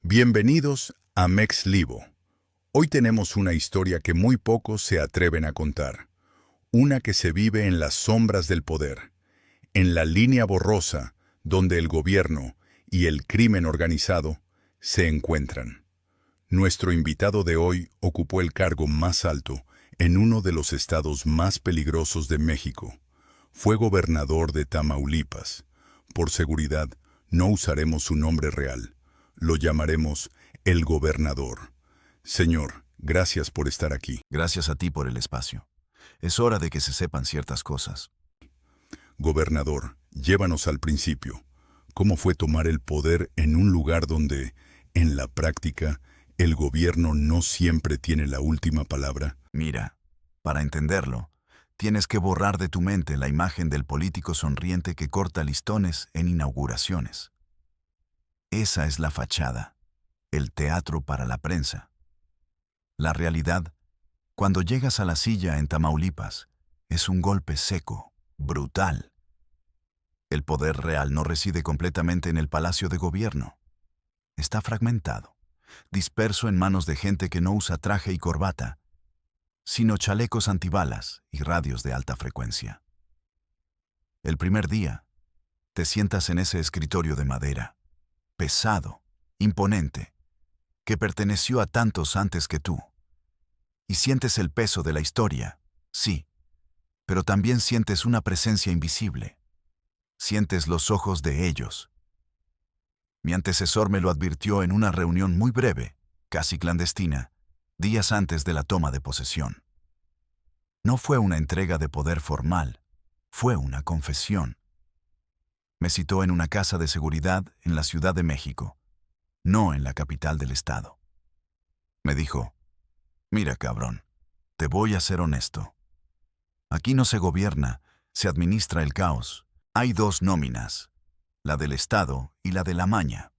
Bienvenidos a Mexlivo. Hoy tenemos una historia que muy pocos se atreven a contar. Una que se vive en las sombras del poder, en la línea borrosa donde el gobierno y el crimen organizado se encuentran. Nuestro invitado de hoy ocupó el cargo más alto en uno de los estados más peligrosos de México. Fue gobernador de Tamaulipas. Por seguridad, no usaremos su nombre real. Lo llamaremos el gobernador. Señor, gracias por estar aquí. Gracias a ti por el espacio. Es hora de que se sepan ciertas cosas. Gobernador, llévanos al principio. ¿Cómo fue tomar el poder en un lugar donde, en la práctica, el gobierno no siempre tiene la última palabra? Mira, para entenderlo, tienes que borrar de tu mente la imagen del político sonriente que corta listones en inauguraciones. Esa es la fachada, el teatro para la prensa. La realidad, cuando llegas a la silla en Tamaulipas, es un golpe seco, brutal. El poder real no reside completamente en el Palacio de Gobierno. Está fragmentado, disperso en manos de gente que no usa traje y corbata, sino chalecos antibalas y radios de alta frecuencia. El primer día, te sientas en ese escritorio de madera, pesado, imponente, que perteneció a tantos antes que tú. Y sientes el peso de la historia, sí, pero también sientes una presencia invisible. Sientes los ojos de ellos. Mi antecesor me lo advirtió en una reunión muy breve, casi clandestina, días antes de la toma de posesión. No fue una entrega de poder formal, fue una confesión. Me citó en una casa de seguridad en la Ciudad de México, no en la capital del estado. Me dijo, mira cabrón, te voy a ser honesto. Aquí no se gobierna, se administra el caos. Hay dos nóminas, la del Estado y la de la maña.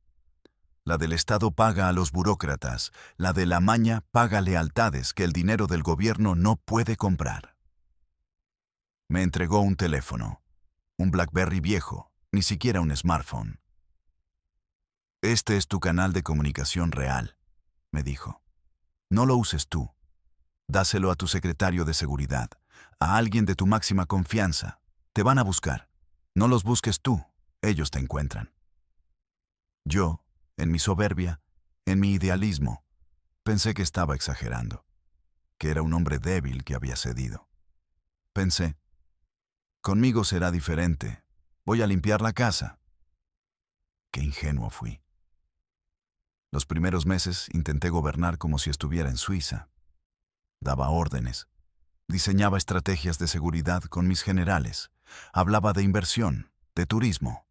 La del Estado paga a los burócratas, la de la maña paga lealtades que el dinero del gobierno no puede comprar. Me entregó un teléfono, un BlackBerry viejo, ni siquiera un smartphone. Este es tu canal de comunicación real, me dijo. No lo uses tú. Dáselo a tu secretario de seguridad, a alguien de tu máxima confianza. Te van a buscar. No los busques tú, ellos te encuentran. Yo, en mi soberbia, en mi idealismo, pensé que estaba exagerando, que era un hombre débil que había cedido. Pensé, conmigo será diferente, voy a limpiar la casa. Qué ingenuo fui. Los primeros meses intenté gobernar como si estuviera en Suiza. Daba órdenes, diseñaba estrategias de seguridad con mis generales, hablaba de inversión, de turismo.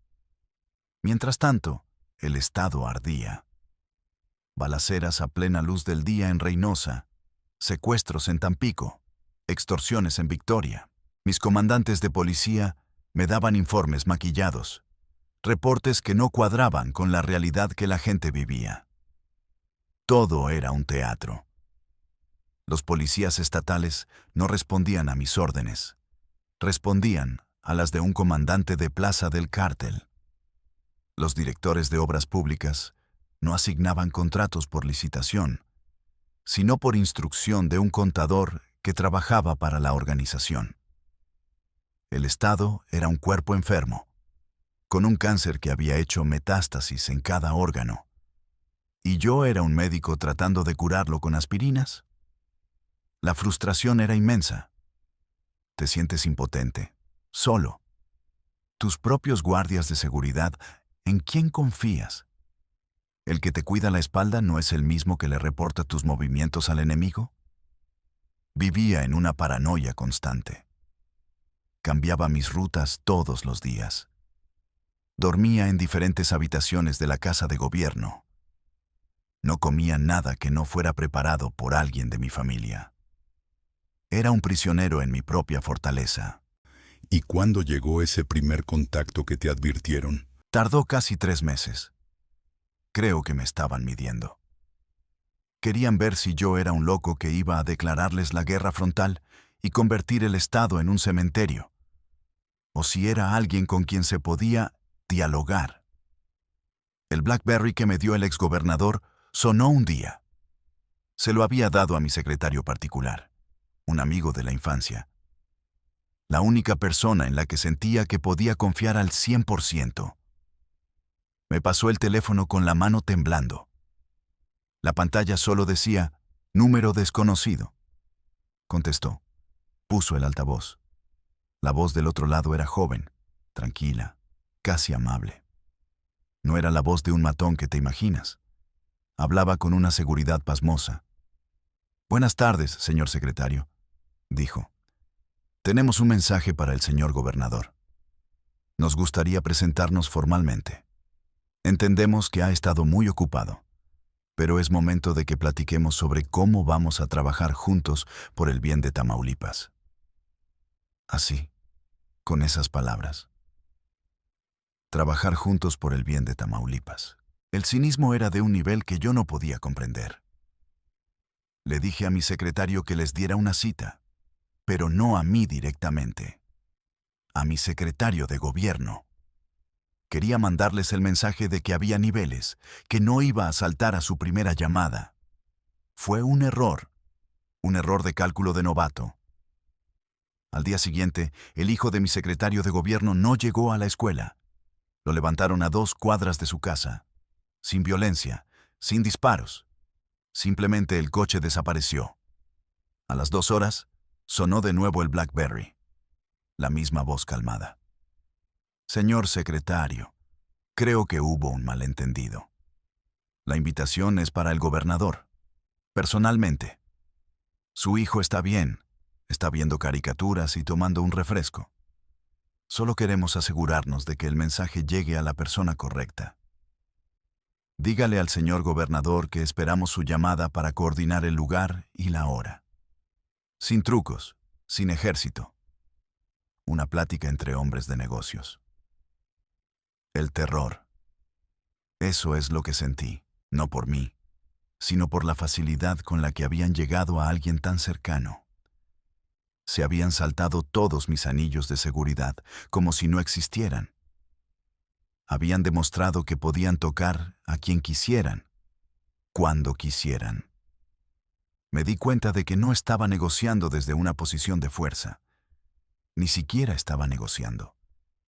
Mientras tanto, el estado ardía. Balaceras a plena luz del día en Reynosa, secuestros en Tampico, extorsiones en Victoria. Mis comandantes de policía me daban informes maquillados, reportes que no cuadraban con la realidad que la gente vivía. Todo era un teatro. Los policías estatales no respondían a mis órdenes, respondían a las de un comandante de plaza del cártel. Los directores de obras públicas no asignaban contratos por licitación, sino por instrucción de un contador que trabajaba para la organización. El Estado era un cuerpo enfermo, con un cáncer que había hecho metástasis en cada órgano. ¿Y yo era un médico tratando de curarlo con aspirinas? La frustración era inmensa. Te sientes impotente, solo. Tus propios guardias de seguridad, ¿en quién confías? ¿El que te cuida la espalda no es el mismo que le reporta tus movimientos al enemigo? Vivía en una paranoia constante. Cambiaba mis rutas todos los días. Dormía en diferentes habitaciones de la casa de gobierno. No comía nada que no fuera preparado por alguien de mi familia. Era un prisionero en mi propia fortaleza. ¿Y cuándo llegó ese primer contacto que te advirtieron? Tardó casi 3 meses. Creo que me estaban midiendo. Querían ver si yo era un loco que iba a declararles la guerra frontal y convertir el Estado en un cementerio, o si era alguien con quien se podía dialogar. El BlackBerry que me dio el exgobernador sonó un día. Se lo había dado a mi secretario particular, un amigo de la infancia. La única persona en la que sentía que podía confiar al 100%. Me pasó el teléfono con la mano temblando. La pantalla solo decía, número desconocido. Contestó. Puso el altavoz. La voz del otro lado era joven, tranquila, casi amable. No era la voz de un matón que te imaginas. Hablaba con una seguridad pasmosa. Buenas tardes, señor secretario, dijo. Tenemos un mensaje para el señor gobernador. Nos gustaría presentarnos formalmente. Entendemos que ha estado muy ocupado, pero es momento de que platiquemos sobre cómo vamos a trabajar juntos por el bien de Tamaulipas. Así, con esas palabras. Trabajar juntos por el bien de Tamaulipas. El cinismo era de un nivel que yo no podía comprender. Le dije a mi secretario que les diera una cita, pero no a mí directamente. A mi secretario de gobierno. Quería mandarles el mensaje de que había niveles, que no iba a saltar a su primera llamada. Fue un error de cálculo de novato. Al día siguiente, el hijo de mi secretario de gobierno no llegó a la escuela. Lo levantaron a 2 cuadras de su casa, sin violencia, sin disparos. Simplemente el coche desapareció. A las 2 horas, sonó de nuevo el BlackBerry. La misma voz calmada. Señor secretario, creo que hubo un malentendido. La invitación es para el gobernador. Personalmente. Su hijo está bien, está viendo caricaturas y tomando un refresco. Solo queremos asegurarnos de que el mensaje llegue a la persona correcta. Dígale al señor gobernador que esperamos su llamada para coordinar el lugar y la hora. Sin trucos, sin ejército. Una plática entre hombres de negocios. El terror. Eso es lo que sentí, no por mí, sino por la facilidad con la que habían llegado a alguien tan cercano. Se habían saltado todos mis anillos de seguridad, como si no existieran. Habían demostrado que podían tocar a quien quisieran, cuando quisieran. Me di cuenta de que no estaba negociando desde una posición de fuerza. Ni siquiera estaba negociando.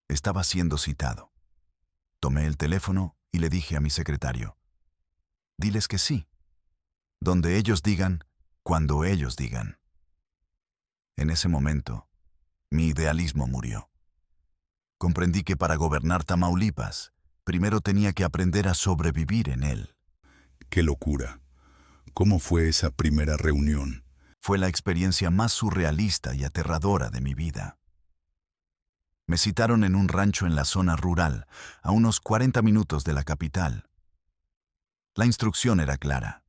Estaba siendo citado. Tomé el teléfono y le dije a mi secretario, diles que sí, donde ellos digan, cuando ellos digan. En ese momento, mi idealismo murió. Comprendí que para gobernar Tamaulipas, primero tenía que aprender a sobrevivir en él. ¡Qué locura! ¿Cómo fue esa primera reunión? Fue la experiencia más surrealista y aterradora de mi vida. Me citaron en un rancho en la zona rural, a unos 40 minutos de la capital. La instrucción era clara.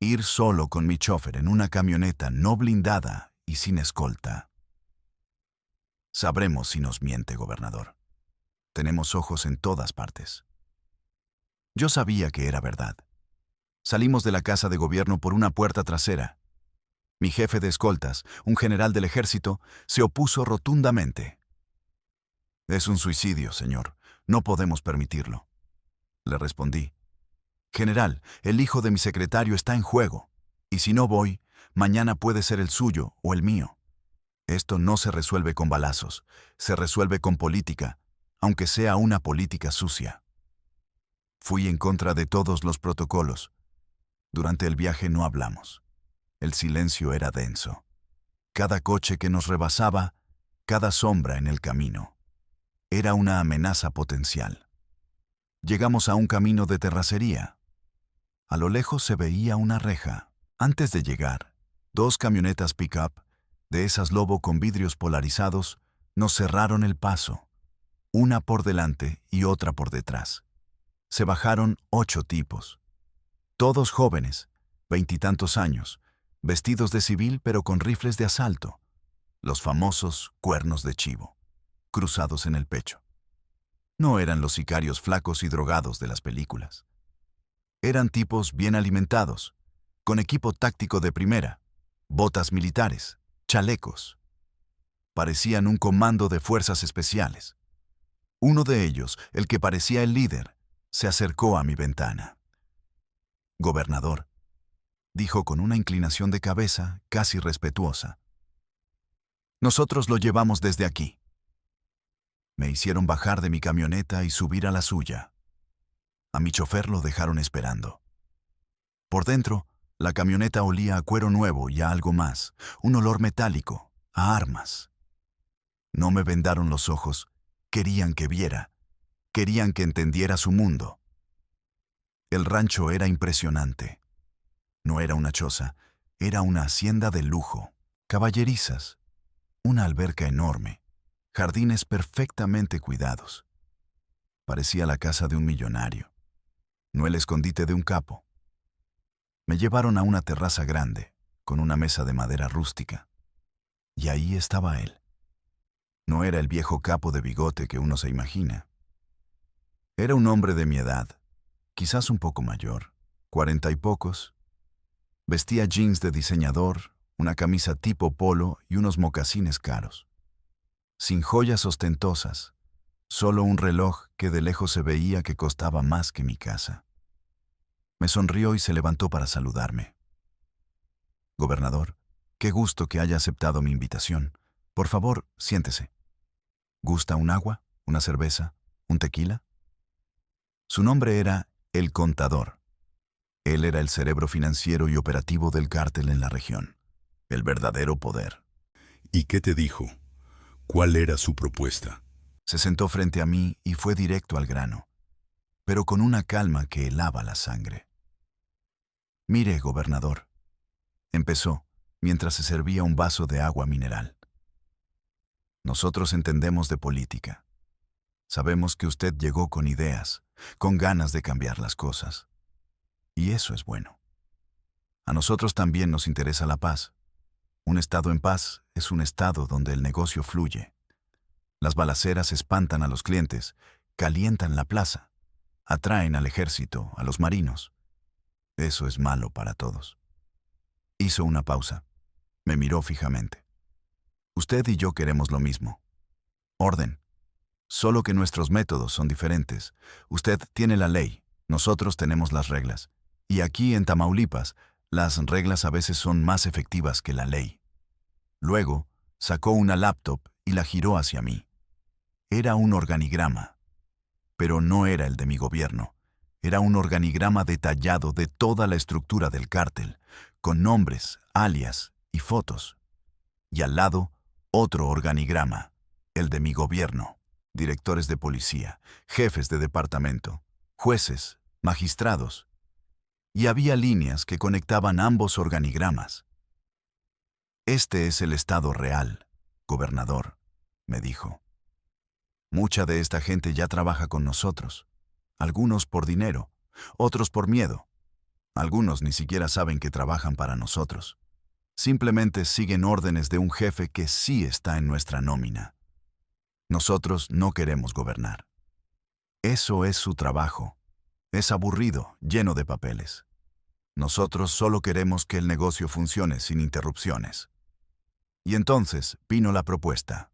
Ir solo con mi chofer en una camioneta no blindada y sin escolta. Sabremos si nos miente, gobernador. Tenemos ojos en todas partes. Yo sabía que era verdad. Salimos de la casa de gobierno por una puerta trasera. Mi jefe de escoltas, un general del ejército, se opuso rotundamente. Es un suicidio, señor. No podemos permitirlo. Le respondí. General, el hijo de mi secretario está en juego, y si no voy, mañana puede ser el suyo o el mío. Esto no se resuelve con balazos, se resuelve con política, aunque sea una política sucia. Fui en contra de todos los protocolos. Durante el viaje no hablamos. El silencio era denso. Cada coche que nos rebasaba, cada sombra en el camino. Era una amenaza potencial. Llegamos a un camino de terracería. A lo lejos se veía una reja. Antes de llegar, 2 camionetas pick-up, de esas Lobo con vidrios polarizados, nos cerraron el paso. Una por delante y otra por detrás. Se bajaron 8 tipos. Todos jóvenes, 20 y tantos años, vestidos de civil pero con rifles de asalto. Los famosos cuernos de chivo, cruzados en el pecho. No eran los sicarios flacos y drogados de las películas. Eran tipos bien alimentados, con equipo táctico de primera, botas militares, chalecos. Parecían un comando de fuerzas especiales. Uno de ellos, el que parecía el líder, Se acercó a mi ventana. «Gobernador», dijo con una inclinación de cabeza casi respetuosa. «Nosotros lo llevamos desde aquí». Me hicieron bajar de mi camioneta y subir a la suya. A mi chofer lo dejaron esperando. Por dentro, la camioneta olía a cuero nuevo y a algo más, un olor metálico, a armas. No me vendaron los ojos, querían que viera, querían que entendiera su mundo. El rancho era impresionante. No era una choza, era una hacienda de lujo, caballerizas, una alberca enorme, jardines perfectamente cuidados. Parecía la casa de un millonario, no el escondite de un capo. Me llevaron a una terraza grande, con una mesa de madera rústica. Y ahí estaba él. No era el viejo capo de bigote que uno se imagina. Era un hombre de mi edad, quizás un poco mayor, 40 y pocos. Vestía jeans de diseñador, una camisa tipo polo y unos mocasines caros. Sin joyas ostentosas, solo un reloj que de lejos se veía que costaba más que mi casa. Me sonrió y se levantó para saludarme. «Gobernador, qué gusto que haya aceptado mi invitación. Por favor, siéntese. ¿Gusta un agua, una cerveza, un tequila?» Su nombre era El Contador. Él era el cerebro financiero y operativo del cártel en la región, el verdadero poder. ¿Y qué te dijo? ¿Cuál era su propuesta? Se sentó frente a mí y fue directo al grano, pero con una calma que helaba la sangre. «Mire, gobernador», empezó, mientras se servía un vaso de agua mineral. «Nosotros entendemos de política. Sabemos que usted llegó con ideas, con ganas de cambiar las cosas. Y eso es bueno. A nosotros también nos interesa la paz. Un estado en paz es un estado donde el negocio fluye. Las balaceras espantan a los clientes, calientan la plaza, atraen al ejército, a los marinos. Eso es malo para todos». Hizo una pausa. Me miró fijamente. «Usted y yo queremos lo mismo. Orden. Solo que nuestros métodos son diferentes. Usted tiene la ley, nosotros tenemos las reglas. Y aquí en Tamaulipas, las reglas a veces son más efectivas que la ley». Luego, sacó una laptop y la giró hacia mí. Era un organigrama. Pero no era el de mi gobierno. Era un organigrama detallado de toda la estructura del cártel, con nombres, alias y fotos. Y al lado, otro organigrama, el de mi gobierno. Directores de policía, jefes de departamento, jueces, magistrados. Y había líneas que conectaban ambos organigramas. «Este es el estado real, gobernador», me dijo. «Mucha de esta gente ya trabaja con nosotros. Algunos por dinero, otros por miedo. Algunos ni siquiera saben que trabajan para nosotros. Simplemente siguen órdenes de un jefe que sí está en nuestra nómina. Nosotros no queremos gobernar. Eso es su trabajo. Es aburrido, lleno de papeles. Nosotros solo queremos que el negocio funcione sin interrupciones». Y entonces vino la propuesta.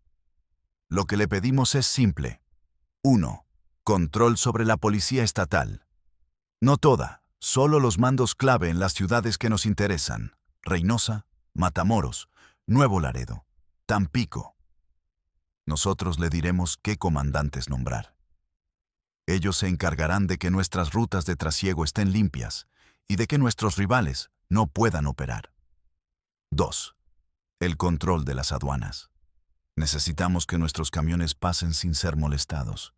Lo que le pedimos es simple. 1. Control sobre la policía estatal. No toda, solo los mandos clave en las ciudades que nos interesan: Reynosa, Matamoros, Nuevo Laredo, Tampico. Nosotros le diremos qué comandantes nombrar. Ellos se encargarán de que nuestras rutas de trasiego estén limpias y de que nuestros rivales no puedan operar. 2. El control de las aduanas. Necesitamos que nuestros camiones pasen sin ser molestados,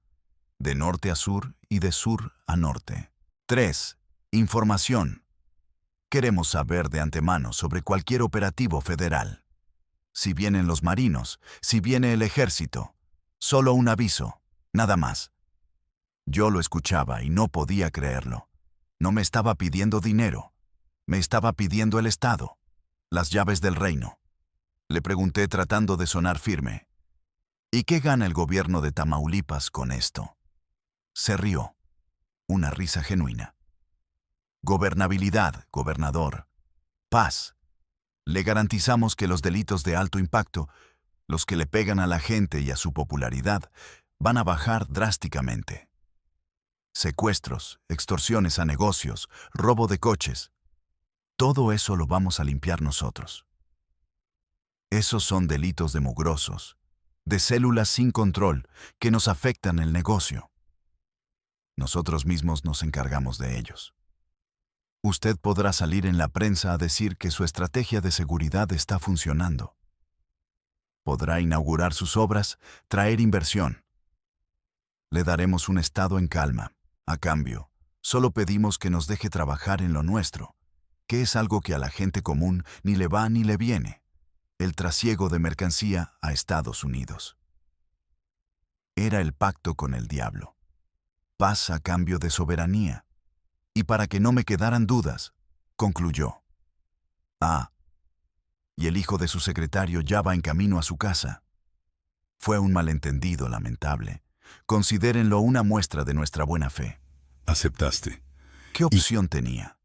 de norte a sur y de sur a norte. 3. Información. Queremos saber de antemano sobre cualquier operativo federal. Si vienen los marinos, si viene el ejército. Solo un aviso, nada más. Yo lo escuchaba y no podía creerlo. No me estaba pidiendo dinero. Me estaba pidiendo el Estado, las llaves del reino. Le pregunté tratando de sonar firme. ¿Y qué gana el gobierno de Tamaulipas con esto? Se rió. Una risa genuina. Gobernabilidad, gobernador. Paz. Le garantizamos que los delitos de alto impacto, los que le pegan a la gente y a su popularidad, van a bajar drásticamente. Secuestros, extorsiones a negocios, robo de coches. Todo eso lo vamos a limpiar nosotros. Esos son delitos de mugrosos, de células sin control, que nos afectan el negocio. Nosotros mismos nos encargamos de ellos. Usted podrá salir en la prensa a decir que su estrategia de seguridad está funcionando. Podrá inaugurar sus obras, traer inversión. Le daremos un estado en calma. A cambio, solo pedimos que nos deje trabajar en lo nuestro, que es algo que a la gente común ni le va ni le viene: el trasiego de mercancía a Estados Unidos. Era el pacto con el diablo. Paz a cambio de soberanía. Y para que no me quedaran dudas, concluyó: Ah, y el hijo de su secretario ya va en camino a su casa. Fue un malentendido lamentable. Considérenlo una muestra de nuestra buena fe. Aceptaste. ¿Qué Y opción tenía?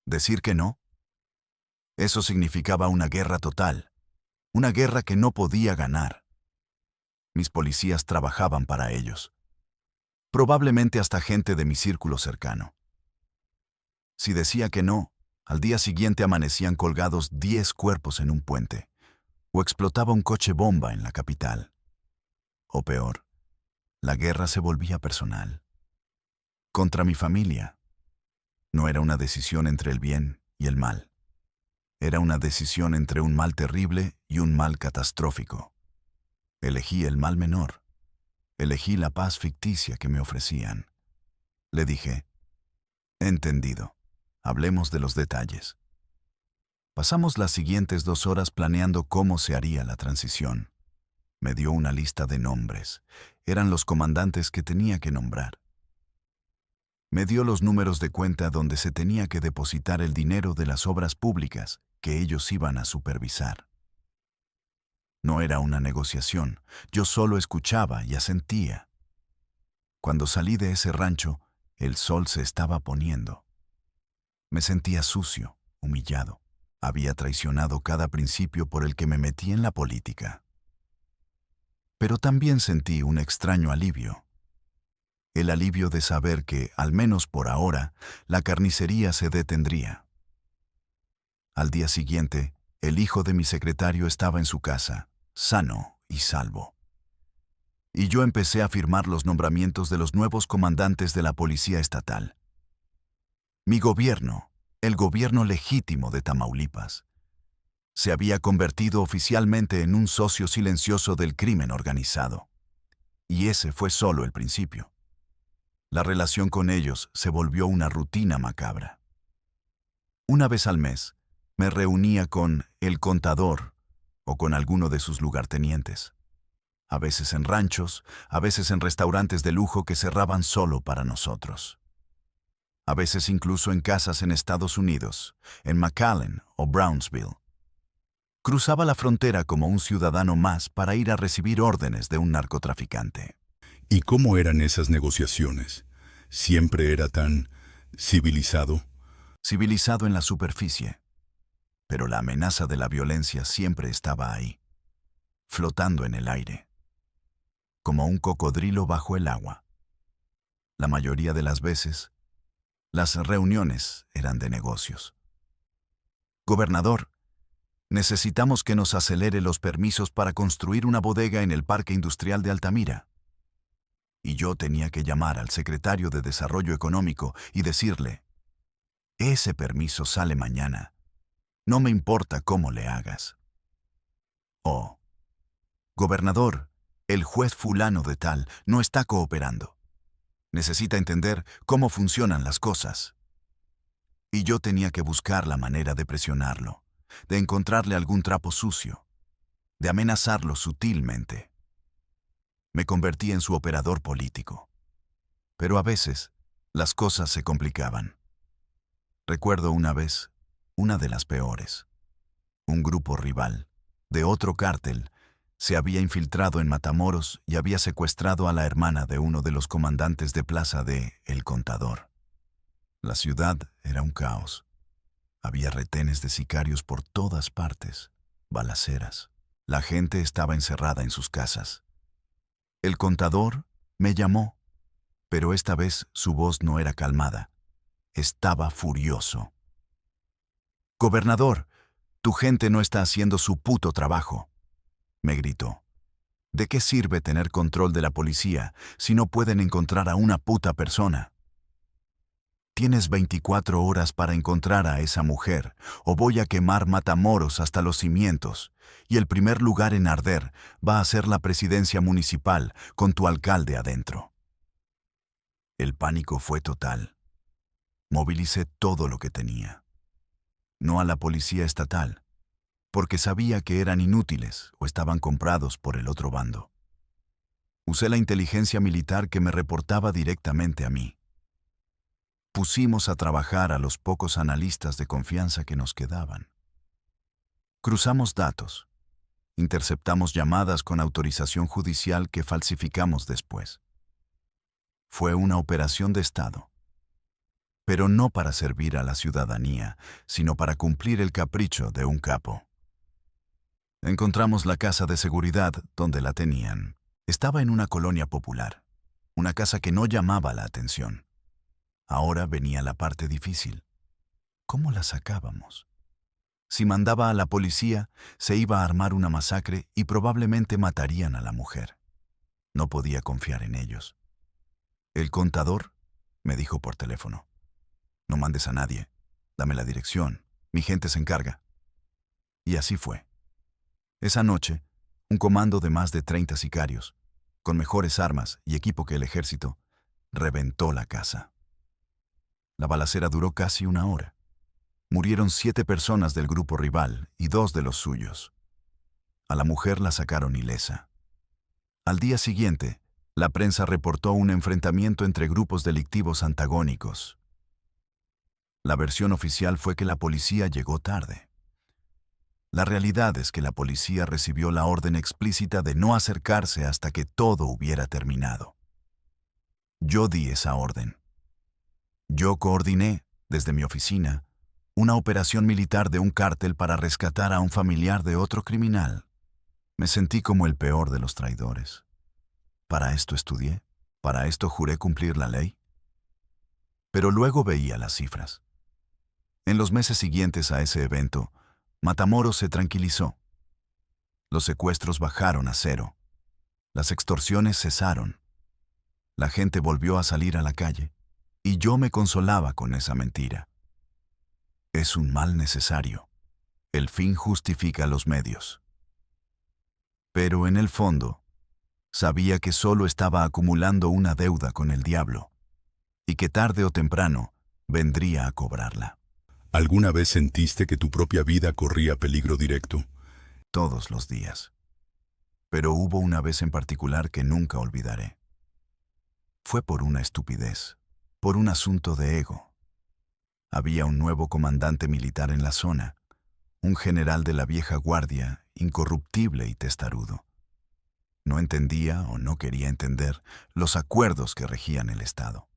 ¿Decir que no? Eso significaba una guerra total, una guerra que no podía ganar. Mis policías trabajaban para ellos. Probablemente hasta gente de mi círculo cercano. Si decía que no, al día siguiente amanecían colgados 10 cuerpos en un puente, o explotaba un coche bomba en la capital. O peor, la guerra se volvía personal. Contra mi familia. No era una decisión entre el bien y el mal. Era una decisión entre un mal terrible y un mal catastrófico. Elegí el mal menor. Elegí la paz ficticia que me ofrecían. Le dije: entendido. Hablemos de los detalles. Pasamos las siguientes 2 horas planeando cómo se haría la transición. Me dio una lista de nombres. Eran los comandantes que tenía que nombrar. Me dio los números de cuenta donde se tenía que depositar el dinero de las obras públicas que ellos iban a supervisar. No era una negociación, yo solo escuchaba y asentía. Cuando salí de ese rancho, el sol se estaba poniendo. Me sentía sucio, humillado. Había traicionado cada principio por el que me metí en la política. Pero también sentí un extraño alivio. El alivio de saber que, al menos por ahora, la carnicería se detendría. Al día siguiente, el hijo de mi secretario estaba en su casa, sano y salvo. Y yo empecé a firmar los nombramientos de los nuevos comandantes de la policía estatal. Mi gobierno, el gobierno legítimo de Tamaulipas, se había convertido oficialmente en un socio silencioso del crimen organizado. Y ese fue solo el principio. La relación con ellos se volvió una rutina macabra. Una vez al mes, me reunía con el contador o con alguno de sus lugartenientes. A veces en ranchos, a veces en restaurantes de lujo que cerraban solo para nosotros. A veces incluso en casas en Estados Unidos, en McAllen o Brownsville. Cruzaba la frontera como un ciudadano más para ir a recibir órdenes de un narcotraficante. ¿Y cómo eran esas negociaciones? ¿Siempre era tan civilizado? Civilizado en la superficie, pero la amenaza de la violencia siempre estaba ahí, flotando en el aire, como un cocodrilo bajo el agua. La mayoría de las veces, las reuniones eran de negocios. Gobernador, necesitamos que nos acelere los permisos para construir una bodega en el Parque Industrial de Altamira. Y yo tenía que llamar al secretario de Desarrollo Económico y decirle: ese permiso sale mañana. No me importa cómo le hagas. Oh, gobernador, el juez fulano de tal no está cooperando. Necesita entender cómo funcionan las cosas. Y yo tenía que buscar la manera de presionarlo, de encontrarle algún trapo sucio, de amenazarlo sutilmente. Me convertí en su operador político. Pero a veces, las cosas se complicaban. Recuerdo una vez, una de las peores. Un grupo rival, de otro cártel, se había infiltrado en Matamoros y había secuestrado a la hermana de uno de los comandantes de plaza de El Contador. La ciudad era un caos. Había retenes de sicarios por todas partes, balaceras. La gente estaba encerrada en sus casas. El Contador me llamó. Pero esta vez su voz no era calmada. Estaba furioso. «Gobernador, tu gente no está haciendo su puto trabajo», me gritó. «¿De qué sirve tener control de la policía si no pueden encontrar a una puta persona? Tienes 24 horas para encontrar a esa mujer, o voy a quemar Matamoros hasta los cimientos, y el primer lugar en arder va a ser la presidencia municipal con tu alcalde adentro». El pánico fue total. Movilicé todo lo que tenía. No a la policía estatal, porque sabía que eran inútiles o estaban comprados por el otro bando. Usé la inteligencia militar que me reportaba directamente a mí. Pusimos a trabajar a los pocos analistas de confianza que nos quedaban. Cruzamos datos. Interceptamos llamadas con autorización judicial que falsificamos después. Fue una operación de Estado. Pero no para servir a la ciudadanía, sino para cumplir el capricho de un capo. Encontramos la casa de seguridad donde la tenían. Estaba en una colonia popular, una casa que no llamaba la atención. Ahora venía la parte difícil. ¿Cómo la sacábamos? Si mandaba a la policía, se iba a armar una masacre y probablemente matarían a la mujer. No podía confiar en ellos. «El contador», me dijo por teléfono. «No mandes a nadie. Dame la dirección. Mi gente se encarga». Y así fue. Esa noche, un comando de más de 30 sicarios, con mejores armas y equipo que el ejército, reventó la casa. La balacera duró casi 1 hora. Murieron 7 personas del grupo rival y 2 de los suyos. A la mujer la sacaron ilesa. Al día siguiente, la prensa reportó un enfrentamiento entre grupos delictivos antagónicos. La versión oficial fue que la policía llegó tarde. La realidad es que la policía recibió la orden explícita de no acercarse hasta que todo hubiera terminado. Yo di esa orden. Yo coordiné, desde mi oficina, una operación militar de un cártel para rescatar a un familiar de otro criminal. Me sentí como el peor de los traidores. ¿Para esto estudié? ¿Para esto juré cumplir la ley? Pero luego veía las cifras. En los meses siguientes a ese evento, Matamoros se tranquilizó. Los secuestros bajaron a 0. Las extorsiones cesaron. La gente volvió a salir a la calle, y yo me consolaba con esa mentira. Es un mal necesario. El fin justifica los medios. Pero en el fondo, sabía que solo estaba acumulando una deuda con el diablo, y que tarde o temprano vendría a cobrarla. ¿Alguna vez sentiste que tu propia vida corría peligro directo? Todos los días. Pero hubo una vez en particular que nunca olvidaré. Fue por una estupidez, por un asunto de ego. Había un nuevo comandante militar en la zona, un general de la vieja guardia, incorruptible y testarudo. No entendía o no quería entender los acuerdos que regían el Estado.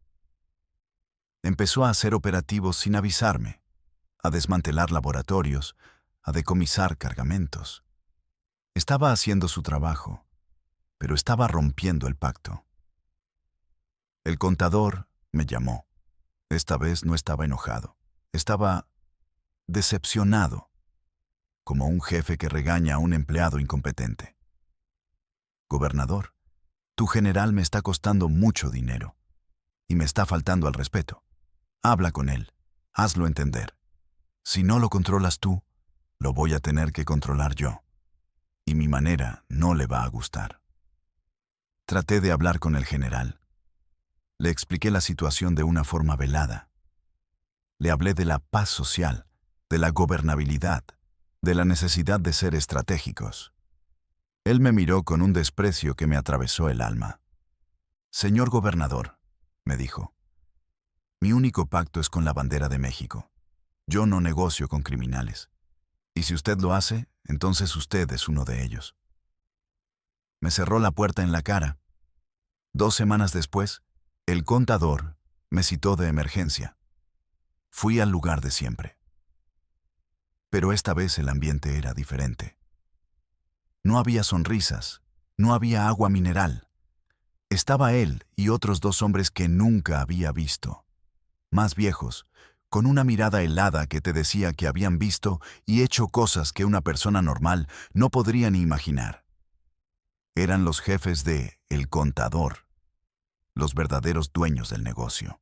Empezó a hacer operativos sin avisarme, a desmantelar laboratorios, a decomisar cargamentos. Estaba haciendo su trabajo, pero estaba rompiendo el pacto. El contador me llamó. Esta vez no estaba enojado, estaba decepcionado, como un jefe que regaña a un empleado incompetente. «Gobernador, tu general me está costando mucho dinero y me está faltando al respeto. Habla con él, hazlo entender. Si no lo controlas tú, lo voy a tener que controlar yo, y mi manera no le va a gustar». Traté de hablar con el general. Le expliqué la situación de una forma velada. Le hablé de la paz social, de la gobernabilidad, de la necesidad de ser estratégicos. Él me miró con un desprecio que me atravesó el alma. «Señor gobernador», me dijo, «mi único pacto es con la bandera de México. Yo no negocio con criminales. Y si usted lo hace, entonces usted es uno de ellos». Me cerró la puerta en la cara. 2 semanas después, el contador me citó de emergencia. Fui al lugar de siempre. Pero esta vez el ambiente era diferente. No había sonrisas, no había agua mineral. Estaba él y otros 2 hombres que nunca había visto, más viejos, con una mirada helada que te decía que habían visto y hecho cosas que una persona normal no podría ni imaginar. Eran los jefes de El Contador, los verdaderos dueños del negocio.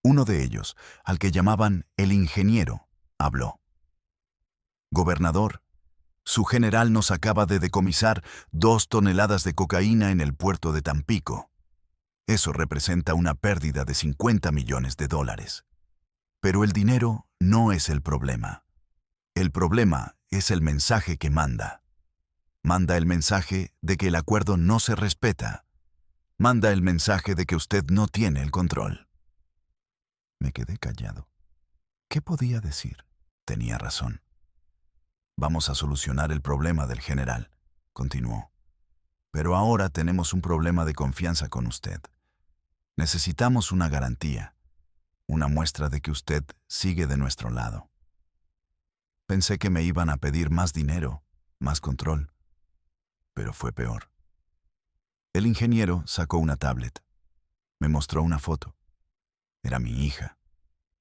Uno de ellos, al que llamaban el ingeniero, habló. Gobernador, su general nos acaba de decomisar 2 toneladas de cocaína en el puerto de Tampico. Eso representa una pérdida de $50 millones. Pero el dinero no es el problema. El problema es el mensaje que manda. Manda el mensaje de que el acuerdo no se respeta. Manda el mensaje de que usted no tiene el control. Me quedé callado. ¿Qué podía decir? Tenía razón. Vamos a solucionar el problema del general, continuó. Pero ahora tenemos un problema de confianza con usted. Necesitamos una garantía, una muestra de que usted sigue de nuestro lado. Pensé que me iban a pedir más dinero, más control, pero fue peor. El ingeniero sacó una tablet. Me mostró una foto. Era mi hija.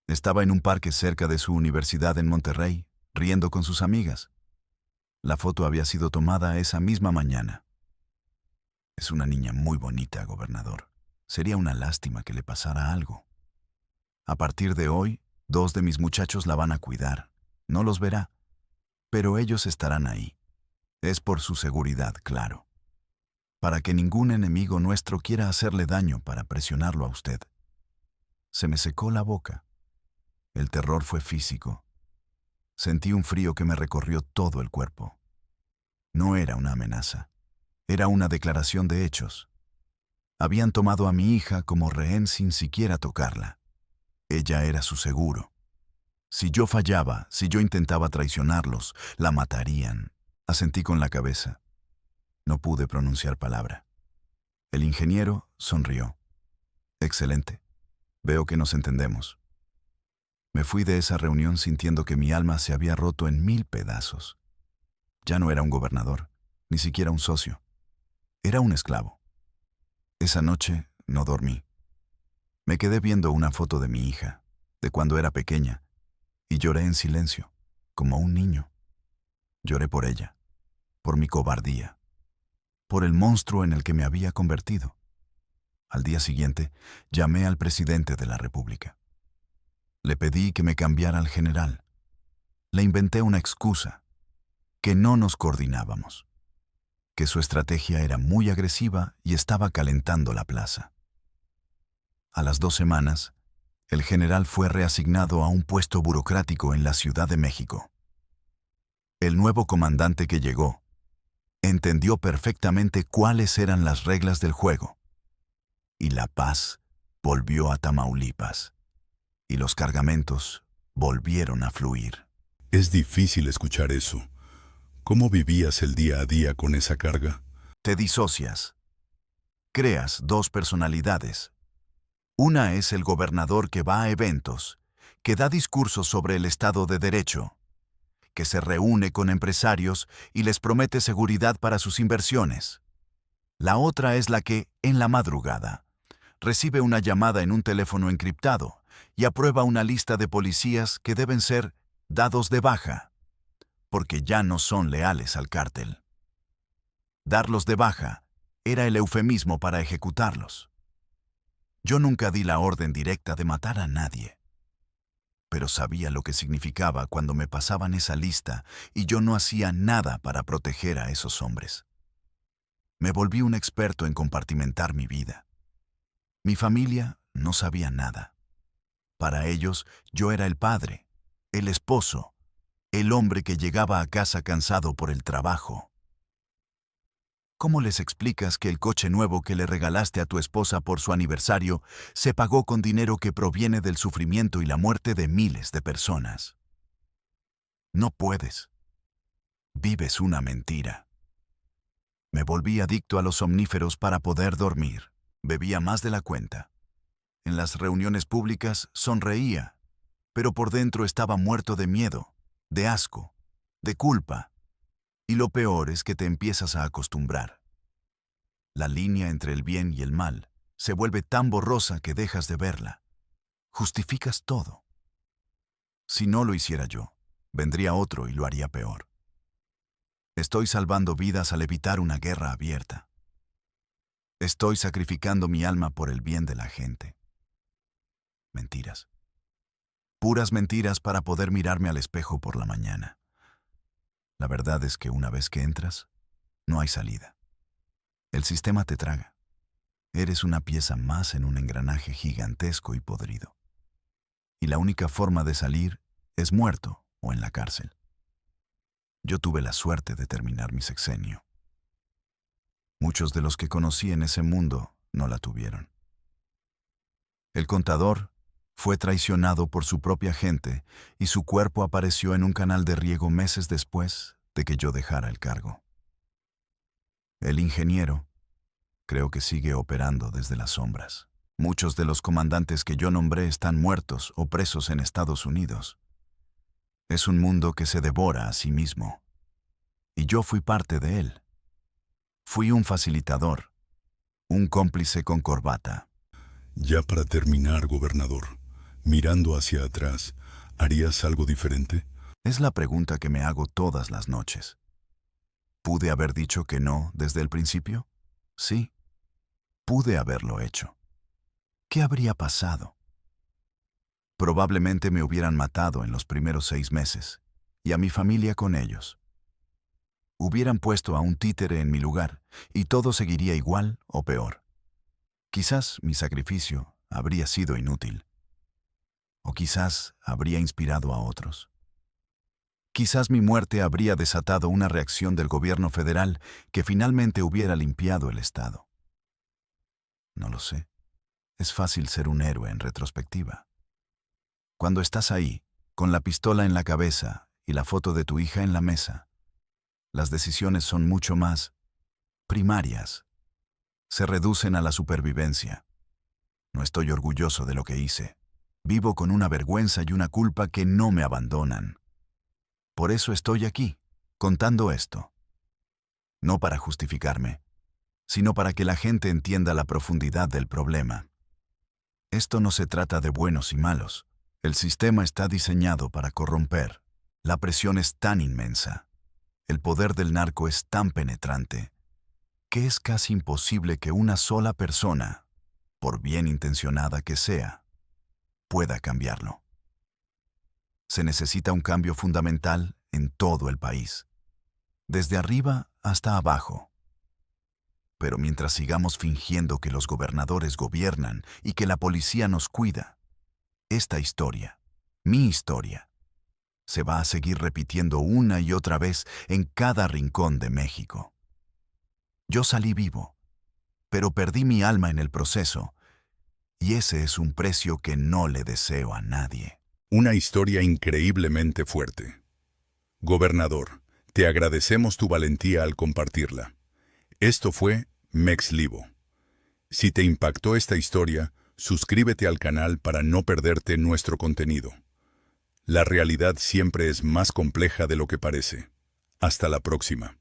Estaba en un parque cerca de su universidad en Monterrey, riendo con sus amigas. La foto había sido tomada esa misma mañana. Es una niña muy bonita, gobernador. Sería una lástima que le pasara algo. A partir de hoy, 2 de mis muchachos la van a cuidar. No los verá, pero ellos estarán ahí. Es por su seguridad, claro. Para que ningún enemigo nuestro quiera hacerle daño para presionarlo a usted. Se me secó la boca. El terror fue físico. Sentí un frío que me recorrió todo el cuerpo. No era una amenaza. Era una declaración de hechos. Habían tomado a mi hija como rehén sin siquiera tocarla. Ella era su seguro. Si yo fallaba, si yo intentaba traicionarlos, la matarían. Asentí con la cabeza. No pude pronunciar palabra. El ingeniero sonrió. Excelente. Veo que nos entendemos. Me fui de esa reunión sintiendo que mi alma se había roto en 1000 pedazos. Ya no era un gobernador, ni siquiera un socio. Era un esclavo. Esa noche no dormí. Me quedé viendo una foto de mi hija, de cuando era pequeña, y lloré en silencio, como un niño. Lloré por ella, por mi cobardía, por el monstruo en el que me había convertido. Al día siguiente, llamé al presidente de la República. Le pedí que me cambiara al general. Le inventé una excusa, que no nos coordinábamos, que su estrategia era muy agresiva y estaba calentando la plaza. A las 2 semanas, el general fue reasignado a un puesto burocrático en la Ciudad de México. El nuevo comandante que llegó entendió perfectamente cuáles eran las reglas del juego. Y la paz volvió a Tamaulipas. Y los cargamentos volvieron a fluir. Es difícil escuchar eso. ¿Cómo vivías el día a día con esa carga? Te disocias. Creas 2 personalidades. Una es el gobernador que va a eventos, que da discursos sobre el Estado de Derecho, que se reúne con empresarios y les promete seguridad para sus inversiones. La otra es la que, en la madrugada, recibe una llamada en un teléfono encriptado y aprueba una lista de policías que deben ser dados de baja, porque ya no son leales al cártel. Darlos de baja era el eufemismo para ejecutarlos. Yo nunca di la orden directa de matar a nadie, pero sabía lo que significaba cuando me pasaban esa lista y yo no hacía nada para proteger a esos hombres. Me volví un experto en compartimentar mi vida. Mi familia no sabía nada. Para ellos, yo era el padre, el esposo, el hombre que llegaba a casa cansado por el trabajo. ¿Cómo les explicas que el coche nuevo que le regalaste a tu esposa por su aniversario se pagó con dinero que proviene del sufrimiento y la muerte de miles de personas? No puedes. Vives una mentira. Me volví adicto a los somníferos para poder dormir. Bebía más de la cuenta. En las reuniones públicas sonreía, pero por dentro estaba muerto de miedo, de asco, de culpa. Y lo peor es que te empiezas a acostumbrar. La línea entre el bien y el mal se vuelve tan borrosa que dejas de verla. Justificas todo. Si no lo hiciera yo, vendría otro y lo haría peor. Estoy salvando vidas al evitar una guerra abierta. Estoy sacrificando mi alma por el bien de la gente. Mentiras. Puras mentiras para poder mirarme al espejo por la mañana. La verdad es que una vez que entras, no hay salida. El sistema te traga. Eres una pieza más en un engranaje gigantesco y podrido. Y la única forma de salir es muerto o en la cárcel. Yo tuve la suerte de terminar mi sexenio. Muchos de los que conocí en ese mundo no la tuvieron. El contador fue traicionado por su propia gente y su cuerpo apareció en un canal de riego meses después de que yo dejara el cargo. El ingeniero creo que sigue operando desde las sombras. Muchos de los comandantes que yo nombré están muertos o presos en Estados Unidos. Es un mundo que se devora a sí mismo. Y yo fui parte de él. Fui un facilitador, un cómplice con corbata. Ya para terminar, gobernador, mirando hacia atrás, ¿harías algo diferente? Es la pregunta que me hago todas las noches. ¿Pude haber dicho que no desde el principio? Sí, pude haberlo hecho. ¿Qué habría pasado? Probablemente me hubieran matado en los primeros 6 meses, y a mi familia con ellos. Hubieran puesto a un títere en mi lugar, y todo seguiría igual o peor. Quizás mi sacrificio habría sido inútil. O quizás habría inspirado a otros. Quizás mi muerte habría desatado una reacción del gobierno federal que finalmente hubiera limpiado el Estado. No lo sé. Es fácil ser un héroe en retrospectiva. Cuando estás ahí, con la pistola en la cabeza y la foto de tu hija en la mesa, las decisiones son mucho más primarias. Se reducen a la supervivencia. No estoy orgulloso de lo que hice. Vivo con una vergüenza y una culpa que no me abandonan. Por eso estoy aquí, contando esto. No para justificarme, sino para que la gente entienda la profundidad del problema. Esto no se trata de buenos y malos. El sistema está diseñado para corromper. La presión es tan inmensa. El poder del narco es tan penetrante que es casi imposible que una sola persona, por bien intencionada que sea, pueda cambiarlo. Se necesita un cambio fundamental en todo el país, desde arriba hasta abajo. Pero mientras sigamos fingiendo que los gobernadores gobiernan y que la policía nos cuida, esta historia, mi historia, se va a seguir repitiendo una y otra vez en cada rincón de México. Yo salí vivo, pero perdí mi alma en el proceso, y ese es un precio que no le deseo a nadie. Una historia increíblemente fuerte. Gobernador, te agradecemos tu valentía al compartirla. Esto fue Mex Livo. Si te impactó esta historia, suscríbete al canal para no perderte nuestro contenido. La realidad siempre es más compleja de lo que parece. Hasta la próxima.